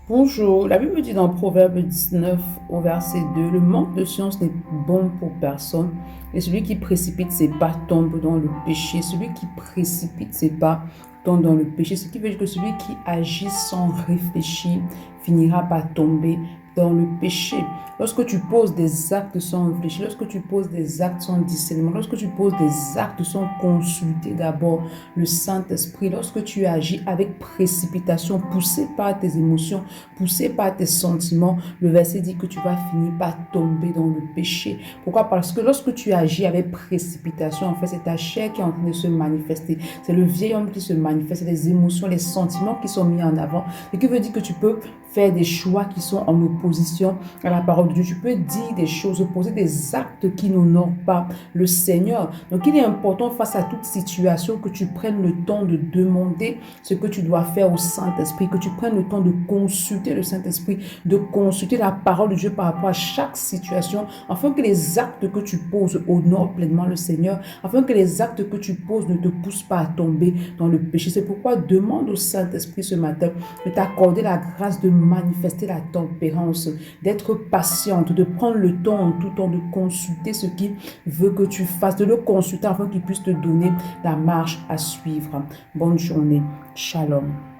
Bonjour, la Bible dit dans Proverbe 19 au verset 2, le manque de science n'est bon pour personne et celui qui précipite ses pas tombe dans le péché. Celui qui précipite ses pas tombe dans le péché, ce qui veut dire que celui qui agit sans réfléchir finira par tomber dans le péché. Lorsque tu poses des actes sans réfléchir, lorsque tu poses des actes sans discernement, lorsque tu poses des actes sans consulter d'abord le Saint-Esprit, lorsque tu agis avec précipitation, poussé par tes émotions, poussé par tes sentiments, le verset dit que tu vas finir par tomber dans le péché. Pourquoi? Parce que lorsque tu agis avec précipitation, en fait, c'est ta chair qui est en train de se manifester. C'est le vieil homme qui se manifeste, c'est les émotions, les sentiments qui sont mis en avant. Ce qui veut dire que tu peux faire des choix qui sont en opposition à la parole de Dieu. Tu peux dire des choses, poser des actes qui n'honorent pas le Seigneur. Donc, il est important face à toute situation que tu prennes le temps de demander ce que tu dois faire au Saint-Esprit, que tu prennes le temps de consulter le Saint-Esprit, de consulter la parole de Dieu par rapport à chaque situation, afin que les actes que tu poses honorent pleinement le Seigneur, afin que les actes que tu poses ne te poussent pas à tomber dans le péché. C'est pourquoi demande au Saint-Esprit ce matin de t'accorder la grâce de manifester la tempérance, d'être patiente, de prendre le temps en tout temps de consulter ce qu'il veut que tu fasses, de le consulter afin qu'il puisse te donner la marche à suivre. Bonne journée. Shalom.